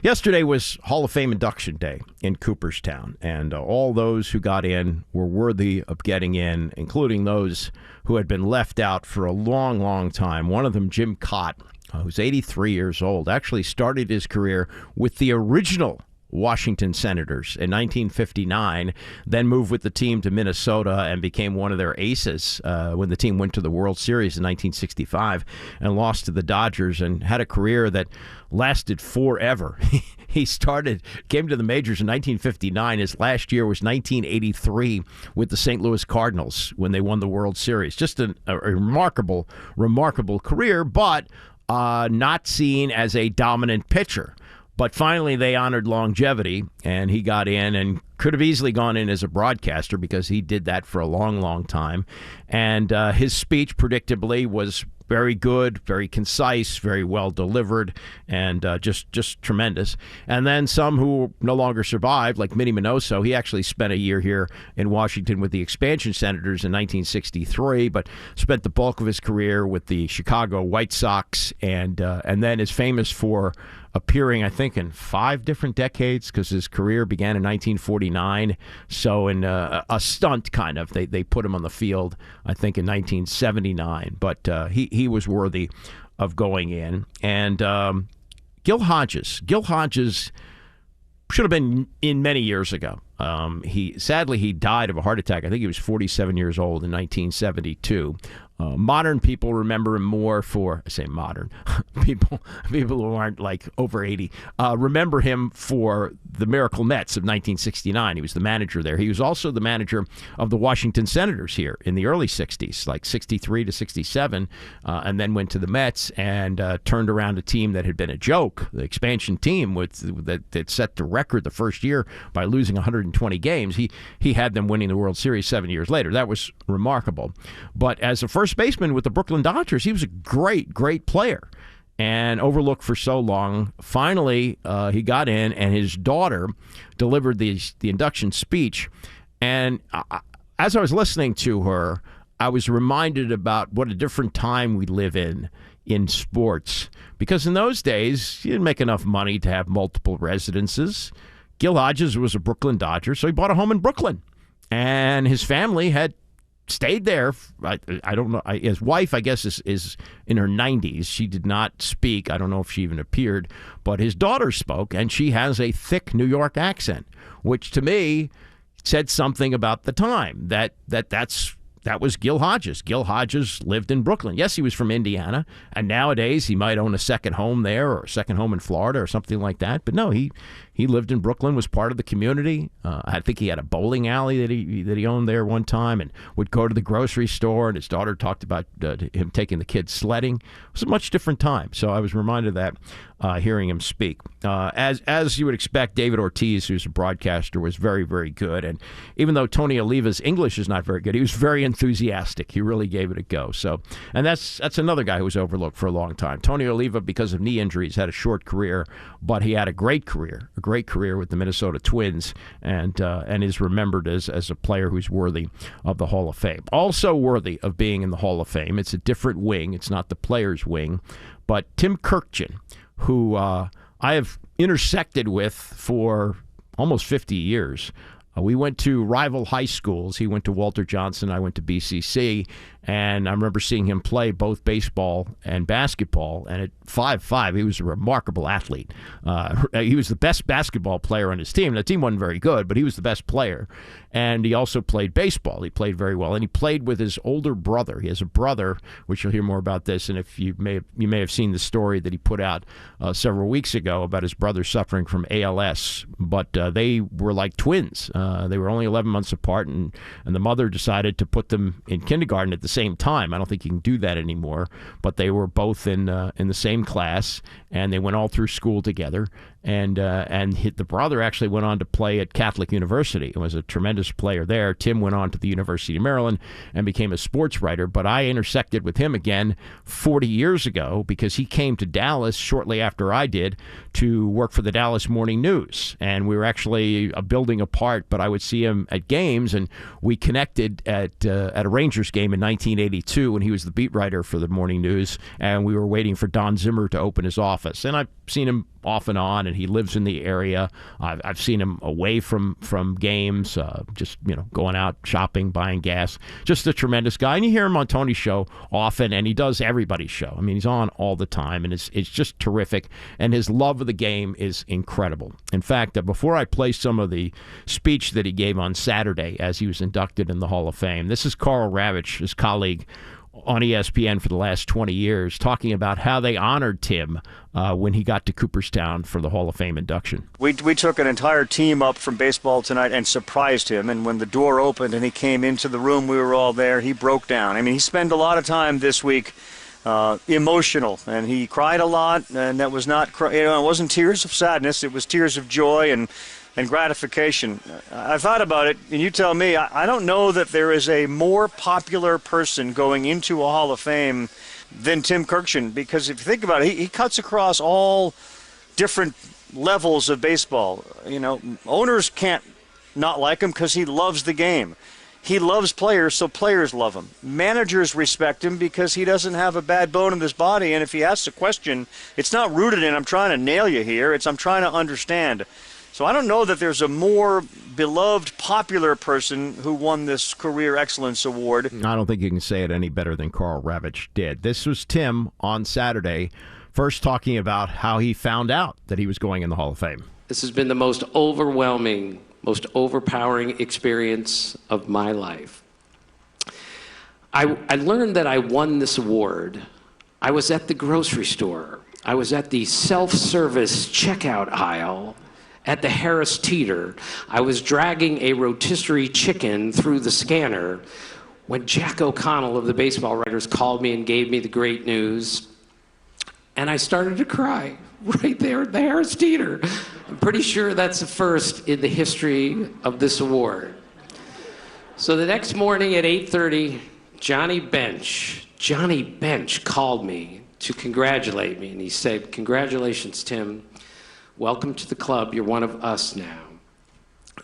Yesterday was Hall of Fame induction day in Cooperstown, and all those who got in were worthy of getting in, including those who had been left out for a long, long time. One of them, Jim Cott, who's 83 years old, actually started his career with the original Washington Senators in 1959, then moved with the team to Minnesota and became one of their aces when the team went to the World Series in 1965 and lost to the Dodgers, and had a career that lasted forever. He came to the majors in 1959. His last year was 1983 with the St. Louis Cardinals when they won the World Series. Just a remarkable, remarkable career, but not seen as a dominant pitcher. But finally, they honored longevity, and he got in and could have easily gone in as a broadcaster because he did that for a long, long time. And his speech, predictably, was very good, very concise, very well delivered, and just tremendous. And then some who no longer survived, like Minnie Minoso, he actually spent a year here in Washington with the expansion Senators in 1963, but spent the bulk of his career with the Chicago White Sox, and then is famous for appearing, I think, in 5 different decades, because his career began in 1949. So in a stunt, kind of, they put him on the field, I think, in 1979. But he was worthy of going in. And Gil Hodges should have been in many years ago. Sadly, he died of a heart attack. I think he was 47 years old in 1972. Modern people remember him more for, I say modern, people who aren't like over 80, remember him for the Miracle Mets of 1969. He was the manager there. He was also the manager of the Washington Senators here in the early 60s, like 63 to 67, and then went to the Mets and turned around a team that had been a joke, the expansion team that set the record the first year by losing 120 games. He had them winning the World Series 7 years later. That was remarkable. But as a first baseman with the Brooklyn Dodgers, he was a great, great player and overlooked for so long. Finally, he got in, and his daughter delivered the induction speech. And as I was listening to her, I was reminded about what a different time we live in sports. Because in those days, you didn't make enough money to have multiple residences. Gil Hodges was a Brooklyn Dodger, so he bought a home in Brooklyn. And his family had stayed there. I don't know. His wife, I guess, is in her 90s. She did not speak. I don't know if she even appeared. But his daughter spoke, and she has a thick New York accent, which to me said something about the time. That was Gil Hodges. Gil Hodges lived in Brooklyn. Yes, he was from Indiana, and nowadays he might own a second home there or a second home in Florida or something like that. But no, he lived in Brooklyn, was part of the community. I think he had a bowling alley that he owned there one time, and would go to the grocery store, and his daughter talked about him taking the kids sledding. It was a much different time. So I was reminded of that hearing him speak. As you would expect, David Ortiz, who's a broadcaster, was very, very good. And even though Tony Oliva's English is not very good, he was very enthusiastic. He really gave it a go. So, and that's another guy who was overlooked for a long time. Tony Oliva, because of knee injuries, had a short career, but he had a great career with the Minnesota Twins, and is remembered as a player who's worthy of the Hall of Fame. Also worthy of being in the Hall of Fame, it's a different wing. It's not the players' wing, but Tim Kurkjian, who I have intersected with for almost 50 years. We went to rival high schools. He went to Walter Johnson. I went to BCC. And I remember seeing him play both baseball and basketball. And at 5'5", he was a remarkable athlete. He was the best basketball player on his team. The team wasn't very good, but he was the best player. And he also played baseball. He played very well. And he played with his older brother. He has a brother, which you'll hear more about this. And if you may have seen the story that he put out several weeks ago about his brother suffering from ALS. But they were like twins. They were only 11 months apart, and the mother decided to put them in kindergarten at the same time. I don't think you can do that anymore, but they were both in the same class, and they went all through school together. And the brother actually went on to play at Catholic University and was a tremendous player there. Tim went on to the University of Maryland and became a sports writer. But I intersected with him again 40 years ago because he came to Dallas shortly after I did to work for the Dallas Morning News. And we were actually a building apart, but I would see him at games, and we connected at a Rangers game in 1982 when he was the beat writer for the Morning News, and we were waiting for Don Zimmer to open his office. And I've seen him off and on, and he lives in the area. I've seen him away from games, just going out shopping, buying gas. Just a tremendous guy, and you hear him on Tony's show often, and he does everybody's show. I mean, he's on all the time, and it's just terrific. And his love of the game is incredible. In fact, before I play some of the speech that he gave on Saturday as he was inducted in the Hall of Fame, this is Carl Ravitch, his colleague on ESPN for the last 20 years, talking about how they honored Tim when he got to Cooperstown for the Hall of Fame induction. We took an entire team up from baseball tonight and surprised him, and when the door opened and he came into the room, we were all there, he broke down. I mean, he spent a lot of time this week emotional, and he cried a lot, and that was not, it wasn't tears of sadness, it was tears of joy and gratification. I thought about it, and you tell me, I don't know that there is a more popular person going into a Hall of Fame than Tim Kurkjian, because if you think about it, he cuts across all different levels of baseball. Owners can't not like him because he loves the game. He loves players, so players love him. Managers respect him because he doesn't have a bad bone in his body, and if he asks a question, it's not rooted in, I'm trying to nail you here, it's I'm trying to understand. So I don't know that there's a more beloved, popular person who won this Career Excellence Award. I don't think you can say it any better than Carl Ravitch did. This was Tim on Saturday, first talking about how he found out that he was going in the Hall of Fame. This has been the most overwhelming, most overpowering experience of my life. I learned that I won this award. I was at the grocery store. I was at the self-service checkout aisle at the Harris Teeter. I was dragging a rotisserie chicken through the scanner when Jack O'Connell of the Baseball Writers called me and gave me the great news. And I started to cry right there at the Harris Teeter. I'm pretty sure that's the first in the history of this award. So the next morning at 8:30, Johnny Bench called me to congratulate me. And he said, "Congratulations, Tim. Welcome to the club. You're one of us now."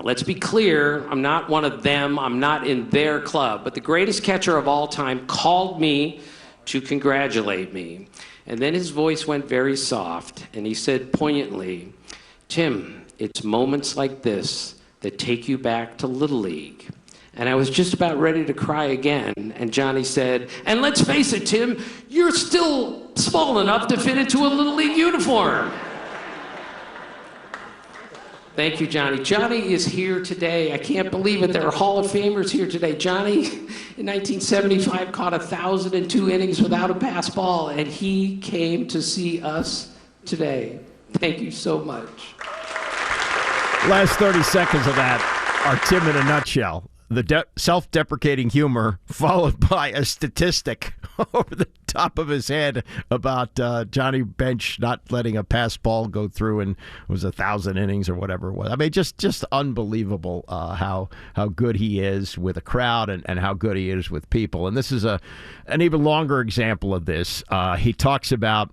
Let's be clear, I'm not one of them. I'm not in their club. But the greatest catcher of all time called me to congratulate me. And then his voice went very soft, and he said poignantly, "Tim, it's moments like this that take you back to Little League." And I was just about ready to cry again. And Johnny said, "And let's face it, Tim, you're still small enough to fit into a Little League uniform." Thank you, Johnny. Johnny is here today. I can't believe it. There are Hall of Famers here today. Johnny, in 1975, caught 1,002 innings without a pass ball, and he came to see us today. Thank you so much. Last 30 seconds of that are Tim in a nutshell. The self-deprecating humor followed by a statistic over the top of his head about Johnny Bench not letting a pass ball go through, and it was 1,000 innings or whatever it was. I mean, just unbelievable how good he is with a crowd and how good he is with people. And this is an even longer example of this. He talks about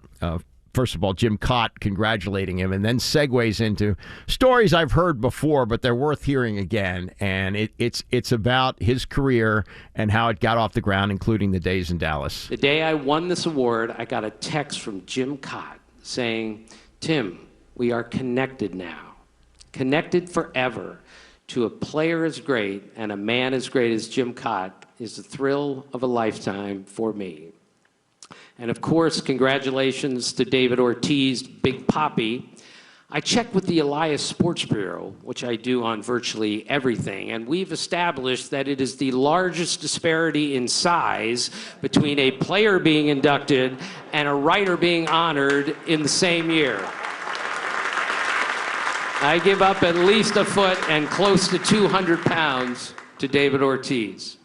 first of all, Jim Cott congratulating him, and then segues into stories I've heard before, but they're worth hearing again. And it's about his career and how it got off the ground, including the days in Dallas. The day I won this award, I got a text from Jim Cott saying, "Tim, we are connected now, connected forever. To a player as great and a man as great as Jim Cott is the thrill of a lifetime for me." And of course, congratulations to David Ortiz, Big Papi. I checked with the Elias Sports Bureau, which I do on virtually everything, and we've established that it is the largest disparity in size between a player being inducted and a writer being honored in the same year. I give up at least a foot and close to 200 pounds to David Ortiz.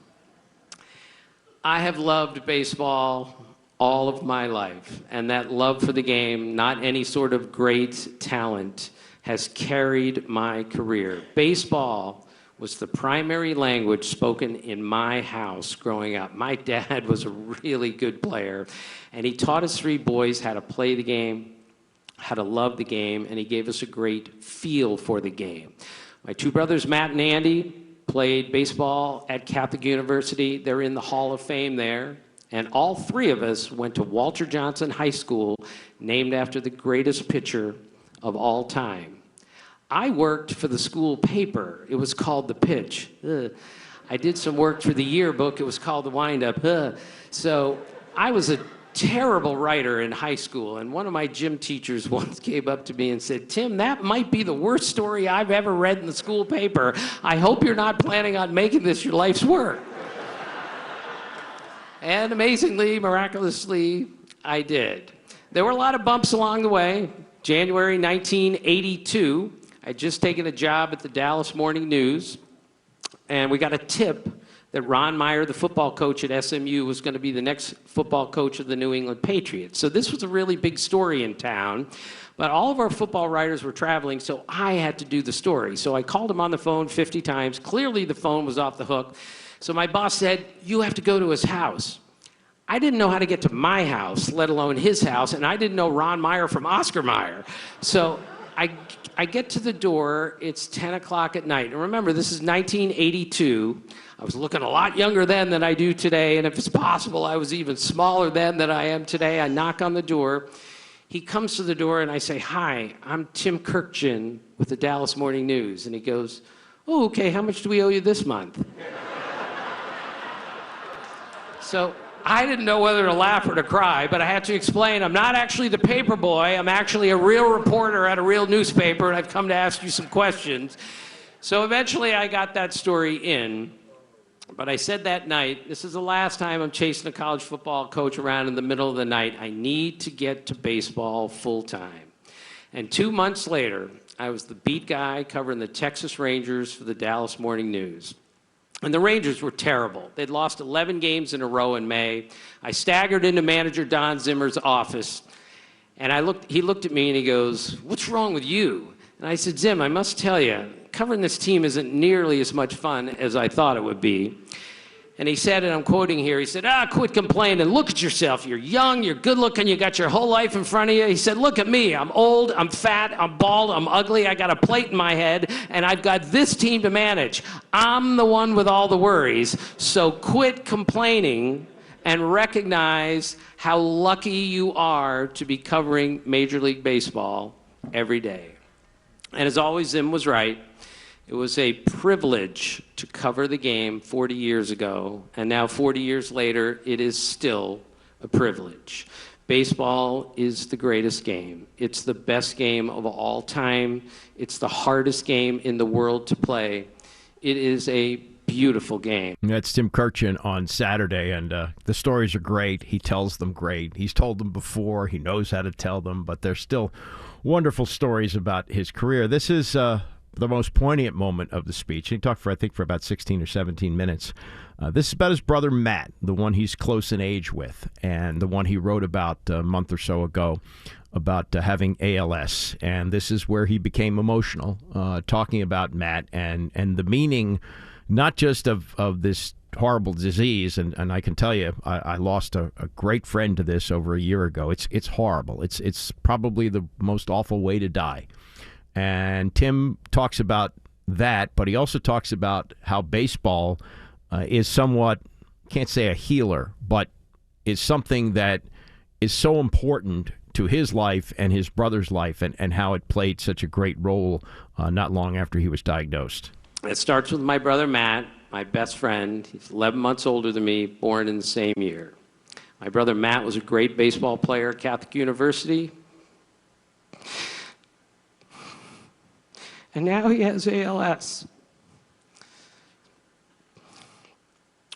I have loved baseball all of my life, and that love for the game, not any sort of great talent, has carried my career. Baseball was the primary language spoken in my house growing up. My dad was a really good player, and he taught us three boys how to play the game, how to love the game, and he gave us a great feel for the game. My two brothers, Matt and Andy, played baseball at Catholic University. They're in the Hall of Fame there. And all three of us went to Walter Johnson High School, named after the greatest pitcher of all time. I worked for the school paper. It was called The Pitch. Ugh. I did some work for the yearbook. It was called The Wind-Up. Ugh. So I was a terrible writer in high school, and one of my gym teachers once came up to me and said, "Tim, that might be the worst story I've ever read in the school paper. I hope you're not planning on making this your life's work." And amazingly, miraculously, I did. There were a lot of bumps along the way. January 1982, I'd just taken a job at the Dallas Morning News, and we got a tip that Ron Meyer, the football coach at SMU, was going to be the next football coach of the New England Patriots. So this was a really big story in town, but all of our football writers were traveling, so I had to do the story. So I called him on the phone 50 times. Clearly the phone was off the hook. So my boss said, "You have to go to his house." I didn't know how to get to my house, let alone his house, and I didn't know Ron Meyer from Oscar Mayer. So I get to the door, it's 10 o'clock at night. And remember, this is 1982. I was looking a lot younger then than I do today, and if it's possible, I was even smaller then than I am today. I knock on the door. He comes to the door, and I say, "Hi, I'm Tim Kurkjian with the Dallas Morning News." And he goes, "Oh, okay, how much do we owe you this month?" So I didn't know whether to laugh or to cry, but I had to explain, I'm not actually the paper boy. I'm actually a real reporter at a real newspaper, and I've come to ask you some questions. So eventually I got that story in, but I said that night, this is the last time I'm chasing a college football coach around in the middle of the night. I need to get to baseball full time. And 2 months later, I was the beat guy covering the Texas Rangers for the Dallas Morning News. And the Rangers were terrible. They'd lost 11 games in a row in May. I staggered into manager Don Zimmer's office, and he looked at me and he goes, "What's wrong with you?" And I said, "Zim, I must tell you, covering this team isn't nearly as much fun as I thought it would be." And he said, and I'm quoting here, he said, "Quit complaining. Look at yourself. You're young, you're good looking, you got your whole life in front of you." He said, "Look at me. I'm old, I'm fat, I'm bald, I'm ugly, I got a plate in my head, and I've got this team to manage. I'm the one with all the worries. So quit complaining and recognize how lucky you are to be covering Major League Baseball every day." And as always, Zim was right. It was a privilege to cover the game 40 years ago, and now 40 years later, it is still a privilege. Baseball is the greatest game. It's the best game of all time. It's the hardest game in the world to play. It is a beautiful game. That's Tim Kurkjian on Saturday, and the stories are great. He tells them great. He's told them before. He knows how to tell them, but they're still wonderful stories about his career. This is the most poignant moment of the speech. He talked for, I think, for about 16 or 17 minutes. This is about his brother Matt, the one he's close in age with, and the one he wrote about a month or so ago about having ALS. And this is where he became emotional, talking about Matt and the meaning, not just of this horrible disease. And I can tell you, I lost a great friend to this over a year ago. It's horrible. It's probably the most awful way to die. And Tim talks about that, but he also talks about how baseball is somewhat, can't say a healer, but is something that is so important to his life and his brother's life, and how it played such a great role not long after he was diagnosed. It starts with my brother Matt, my best friend. He's 11 months older than me, born in the same year. My brother Matt was a great baseball player at Catholic University. And now he has ALS.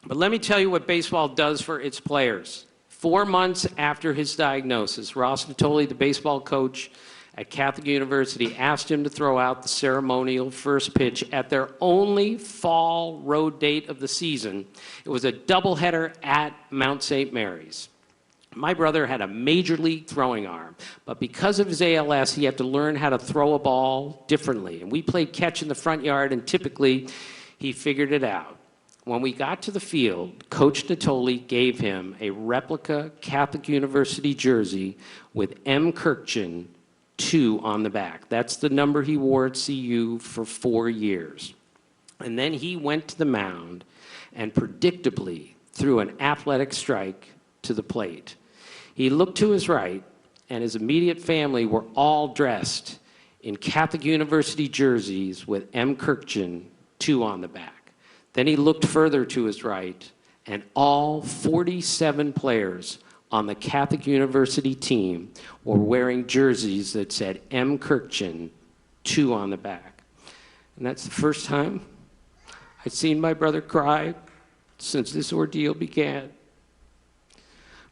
But let me tell you what baseball does for its players. 4 months after his diagnosis, Ross Natoli, the baseball coach at Catholic University, asked him to throw out the ceremonial first pitch at their only fall road date of the season. It was a doubleheader at Mount St. Mary's. My brother had a major league throwing arm, but because of his ALS, he had to learn how to throw a ball differently. And we played catch in the front yard, and typically he figured it out. When we got to the field, Coach Natoli gave him a replica Catholic University jersey with M. Kurkjian 2 on the back. That's the number he wore at CU for 4 years. And then he went to the mound and predictably threw an athletic strike to the plate. He looked to his right, and his immediate family were all dressed in Catholic University jerseys with M. Kurkjian, 2 on the back. Then he looked further to his right, and all 47 players on the Catholic University team were wearing jerseys that said M. Kurkjian, 2 on the back. And that's the first time I'd seen my brother cry since this ordeal began.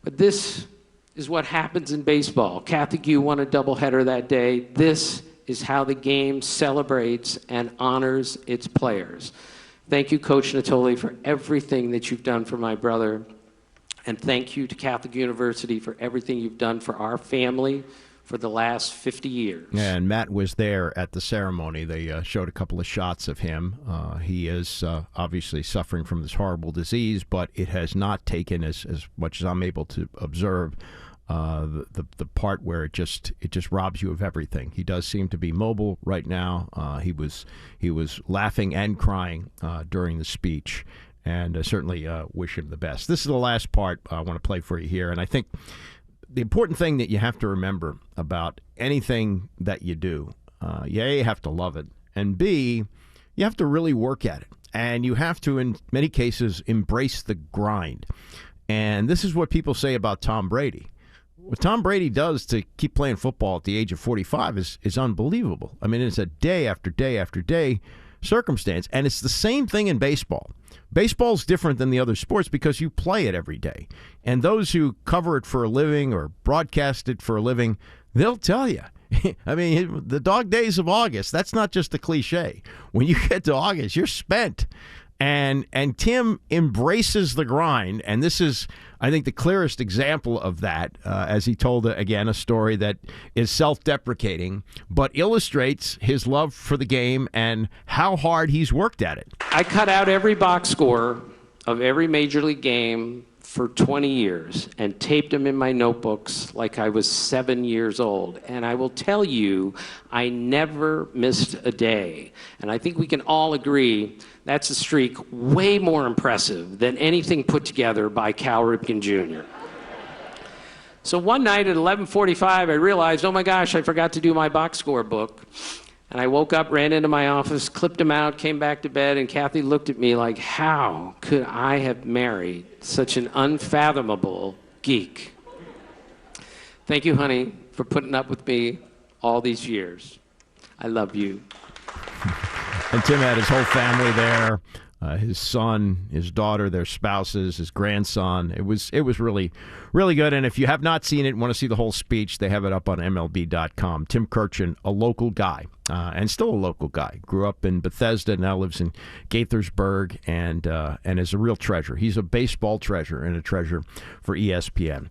But this is what happens in baseball. Catholic U won a doubleheader that day. This is how the game celebrates and honors its players. Thank you, Coach Natoli, for everything that you've done for my brother. And thank you to Catholic University for everything you've done for our family for the last 50 years. And Matt was there at the ceremony. They showed a couple of shots of him. He is obviously suffering from this horrible disease, but it has not taken, as much as I'm able to observe, the part where it just robs you of everything. He does seem to be mobile right now. He was laughing and crying during the speech, and certainly wish him the best. This is the last part I want to play for you here, and I think the important thing that you have to remember about anything that you do, you A, have to love it, and B, you have to really work at it. And you have to, in many cases, embrace the grind. And this is what people say about Tom Brady. What Tom Brady does to keep playing football at the age of 45 is unbelievable. I mean, it's a day after day after day circumstance. And it's the same thing in baseball. Baseball's different than the other sports because you play it every day. And those who cover it for a living or broadcast it for a living, they'll tell you. I mean, the dog days of August, that's not just a cliche. When you get to August, you're spent. And Tim embraces the grind, and this is, I think, the clearest example of that, as he told, again, a story that is self-deprecating, but illustrates his love for the game and how hard he's worked at it. I cut out every box score of every Major League game for 20 years and taped them in my notebooks like I was 7 years old. And I will tell you, I never missed a day. And I think we can all agree that's a streak way more impressive than anything put together by Cal Ripken Jr. So one night at 11:45, I realized, oh my gosh, I forgot to do my box score book. And I woke up, ran into my office, clipped them out, came back to bed, and Kathy looked at me like, how could I have married such an unfathomable geek? Thank you, honey, for putting up with me all these years. I love you. And Tim had his whole family there, his son, his daughter, their spouses, his grandson. It was really, really good. And if you have not seen it and want to see the whole speech, they have it up on MLB.com. Tim Kurkjian, a local guy, and still a local guy. Grew up in Bethesda, now lives in Gaithersburg, and is a real treasure. He's a baseball treasure and a treasure for ESPN.